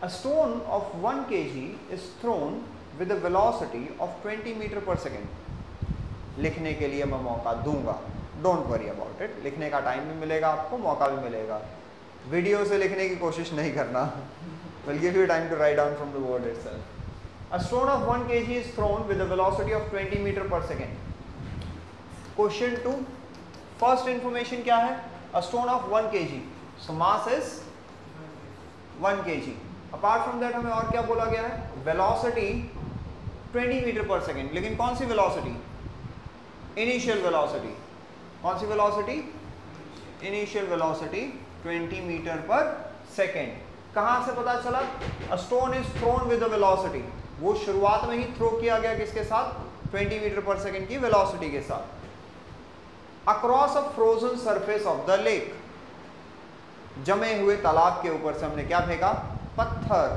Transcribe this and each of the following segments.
A stone of 1 kg is thrown with a velocity of 20 metre पर second. लिखने के लिए मैं मौका दूंगा, डोंट वरी अबाउट इट। लिखने का टाइम भी मिलेगा आपको, मौका भी मिलेगा। वीडियो से लिखने की कोशिश नहीं करना, will give you time to write down from the board itself. A stone of 1 kg is thrown with a velocity of 20 metre पर सेकेंड। क्वेश्चन 2, फर्स्ट इंफॉर्मेशन क्या है? A stone of 1 kg, so mass is 1 kg। Apart from that हमें और क्या बोला गया है? Velocity 20 metre पर सेकेंड। लेकिन कौन सी वेलोसिटी? Initial velocity. कौन सी वेलोसिटी? इनिशियल वेलोसिटी 20 मीटर पर सेकेंड। कहां से पता चला? A stone is throne with a velocity, वो शुरुआत में ही थ्रो किया गया किसके साथ? 20 मीटर पर सेकेंड की वेलोसिटी के साथ। Across a frozen surface of the lake, जमे हुए तालाब के ऊपर से हमने क्या फेंका? पत्थर।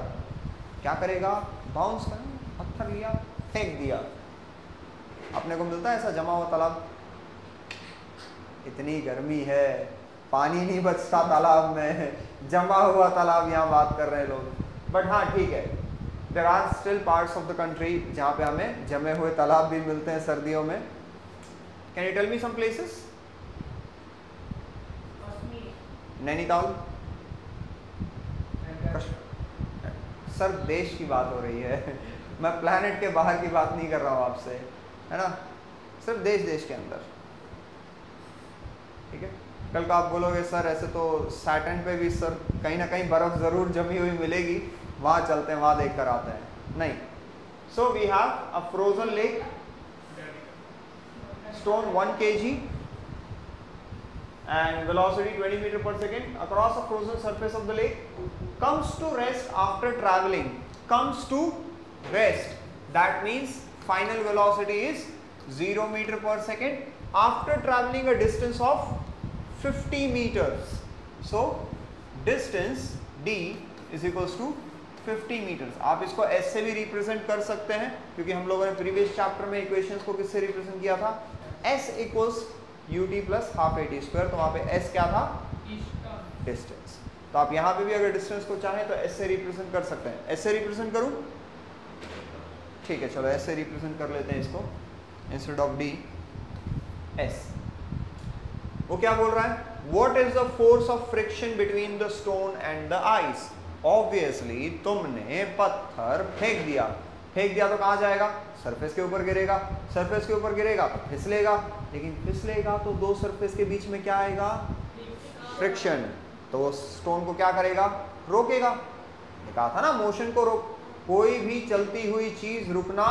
क्या करेगा? बाउंस करेगा। पत्थर लिया, फेंक दिया। अपने को मिलता है ऐसा जमा हुआ तालाब? इतनी गर्मी है, पानी नहीं बचता तालाब में, जमा हुआ तालाब यहाँ बात कर रहे हैं लोग। बट हाँ ठीक है, there are still parts of the country जहाँ पे हमें जमे हुए तालाब भी मिलते हैं सर्दियों में। Can you tell me some places? Nainital. Sir देश की बात हो रही है, मैं प्लैनेट के बाहर की बात नहीं कर रहा हूँ आपसे, है ना? सिर्फ देश के अंदर, ठीक है? कल का आप बोलोगे सर ऐसे तो सैटर्न पे भी सर कहीं ना कहीं बर्फ जरूर जमी हुई मिलेगी, वहाँ चलते हैं, वहाँ देख कर आते हैं। नहीं। So we have a frozen lake, stone 1 kg and velocity 20 meter per second across a frozen surface of the lake, comes to rest after traveling. Comes to rest, that means final velocity is 0 meter per second after traveling a distance of 50 meters. So distance d is equals to 50 meters। आप इसको s से भी represent कर सकते हैं, क्योंकि हम लोगों ने प्रीवियस चैप्टर में इक्वेशंस को किससे रिप्रेजेंट किया था? s equals ut plus half at square. तो वहाँ पे s क्या था? डिस्टेंस। तो आप यहाँ पे भी अगर डिस्टेंस को चाहें तो s से रिप्रेजेंट कर सकते हैं। s से रिप्रेजेंट करूँ? ठीक है, चलो s से रिप्रेजेंट कर लेते हैं इसको, इंस्टेड ऑफ d s। वो क्या बोल रहा है? What is the force of friction between the stone and the ice? Obviously तुमने पत्थर फेंक दिया, फेंक दिया तो कहाँ जाएगा? सरफेस के ऊपर गिरेगा। सरफेस के ऊपर गिरेगा तो फिसलेगा, लेकिन फिसलेगा तो दो सरफेस के बीच में क्या आएगा? फ्रिक्शन। तो वो स्टोन को क्या करेगा? रोकेगा। कहा था ना मोशन को रोक। कोई भी चलती हुई चीज रुकना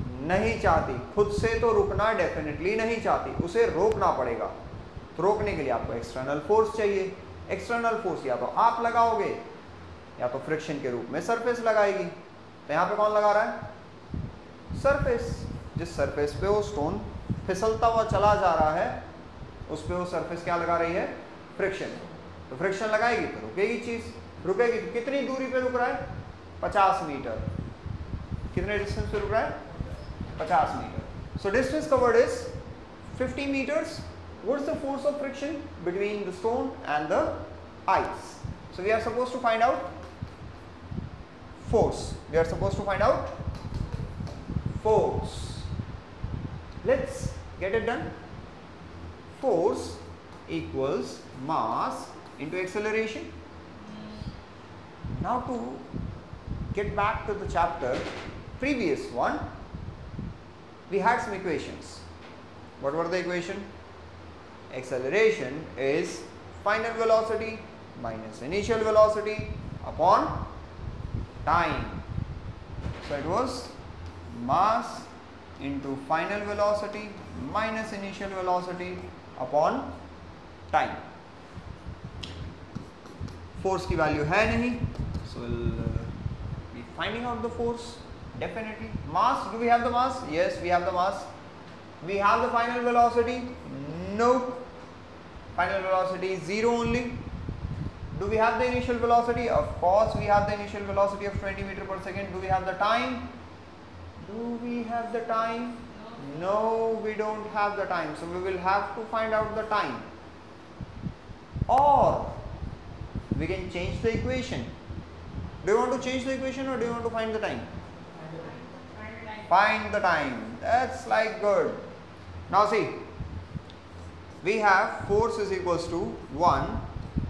नहीं चाहती, खुद से तो रुकना डेफिनेटली नहीं चाहती, उसे रोकना पड़ेगा। तो रोकने के लिए आपको एक्सटर्नल फोर्स चाहिए। एक्सटर्नल फोर्स या तो आप लगाओगे या तो फ्रिक्शन के रूप में सरफेस लगाएगी। तो यहाँ पे कौन लगा रहा है? सरफेस। जिस सरफेस पे वो स्टोन फिसलता हुआ चला जा रहा है उस पे वो सरफेस क्या लगा रही है? फ्रिक्शन। तो फ्रिक्शन लगाएगी तो रुकेगी चीज। रुकेगी तो कितनी दूरी पे रुक रहा है? 50 मीटर। कितने डिस्टेंस पे रुक रहा है? 50 meter. So distance covered is 50 meters. What is the force of friction between the stone and the ice? So we are supposed to find out force. We are supposed to find out force. Let's get it done. Force equals mass into acceleration. Now to get back to the chapter, previous one, we had some equations. What were the equation? Acceleration is final velocity minus initial velocity upon time. So it was mass into final velocity minus initial velocity upon time. Force की value है नहीं, so we'll be finding out the force definitely. Mass, do we have the mass? Yes, we have the mass. We have the final velocity? No. Final velocity is 0 only. Do we have the initial velocity? Of course we have the initial velocity of 20 meters per second. Do we have the time? Do we have the time? No, we don't have the time. So we will have to find out the time. Or we can change the equation. Do you want to change the equation or do you want to find the time? Find the time. That's like good. Now see, we have force is equals to 1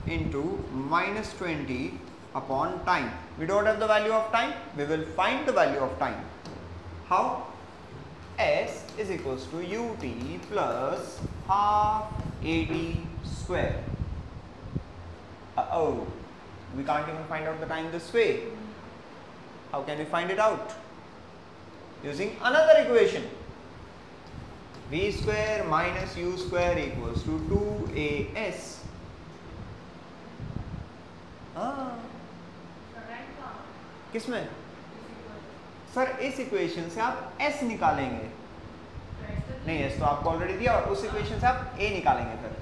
into minus 20 upon time. We don't have the value of time. We will find the value of time. How? S is equals to ut plus half at square. Oh, we can't even find out the time this way. How can we find it out? Using another equation. V square minus u square equals to 2as. किसमें? Sir इस equation से आप s निकालेंगे, नहीं s तो आपको already दिया, और उस इक्वेशन से आप a निकालेंगे। फिर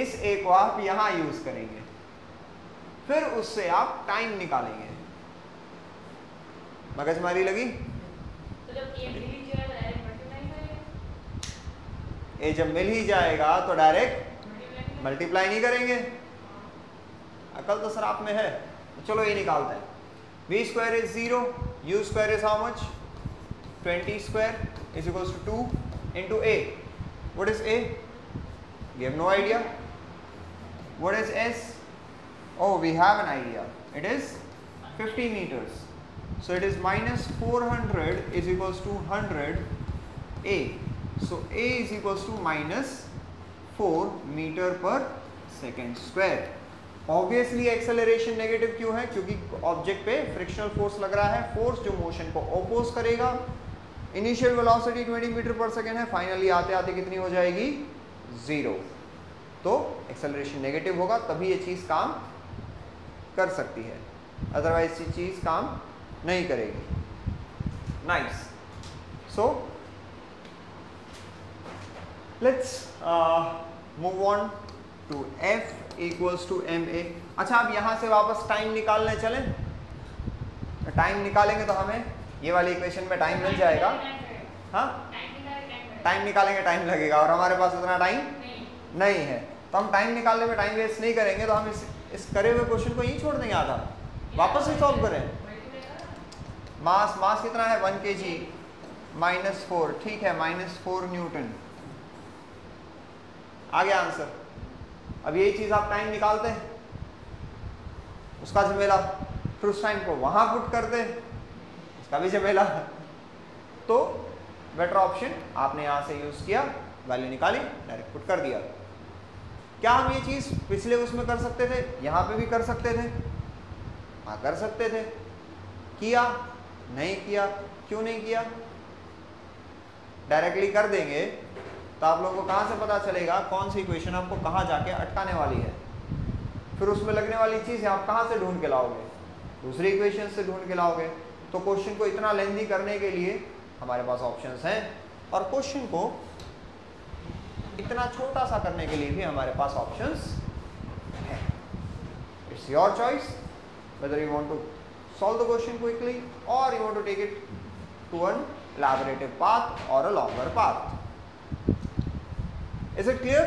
इस a को आप यहां यूज करेंगे, फिर उससे आप टाइम निकालेंगे। मगजमारी लगी? तो जब a जब मिल ही जाएगा तो डायरेक्ट मल्टीप्लाई नहीं करेंगे। अकल तो सर आप में है। तो चलो ये निकालते हैं। v square is 0, u square is how much? 20 square is equals to 2 into a. What is a? We have no idea. What is s? Oh, we have an idea. It is 50 meters. So it is minus 400 is equals to 100 a. So a is equals to minus 4 meter per second square. Obviously acceleration negative क्यों है? क्योंकि object पे frictional force लग रहा है, force जो motion को oppose करेगा। इनिशियल वेलोसिटी 20 मीटर पर सेकेंड है, फाइनली आते आते कितनी हो जाएगी? 0। तो एक्सेलरेशन नेगेटिव होगा, तभी ये चीज काम कर सकती है, अदरवाइज ये चीज काम नहीं करेगी। Nice. So let's move on to F equals to ma। अच्छा, अब यहां से वापस टाइम निकालने चलें? टाइम निकालेंगे तो हमें ये वाली इक्वेशन में टाइम मिल जाएगा। हाँ, टाइम निकालेंगे, टाइम लगेगा, और हमारे पास उतना टाइम नहीं है। तो हम टाइम निकालने में टाइम वेस्ट नहीं करेंगे, तो हम इस करे हुए क्वेश्चन को यही छोड़ देंगे आधा, वापस से सॉल्व करें। मास कितना है? 1 kg माइनस 4, ठीक है, माइनस 4 न्यूटन आ गया आंसर। अब यही चीज आप टाइम निकालते हैं, उसका झमेला, फिर उस टाइम को वहां पुट करते, उसका भी झमेला। तो बेटर ऑप्शन आपने यहां से यूज किया, वैल्यू निकाली, डायरेक्ट पुट कर दिया। क्या हम ये चीज पिछले उसमें कर सकते थे? यहां पे भी कर सकते थे। हाँ, कर सकते थे। किया? नहीं किया। क्यों नहीं किया? डायरेक्टली कर देंगे तो आप लोगों को कहाँ से पता चलेगा कौन सी इक्वेशन आपको कहाँ जाके अटकाने वाली है? फिर उसमें लगने वाली चीज़ आप कहाँ से ढूंढ के लाओगे? दूसरी इक्वेशन से ढूंढ के लाओगे। तो क्वेश्चन को इतना लेंथी करने के लिए हमारे पास ऑप्शंस हैं, और क्वेश्चन को इतना छोटा सा करने के लिए भी हमारे पास ऑप्शंस हैं। It's your choice whether you want to solve the question quickly or you want to take it to an elaborative path or a longer path. Is it clear?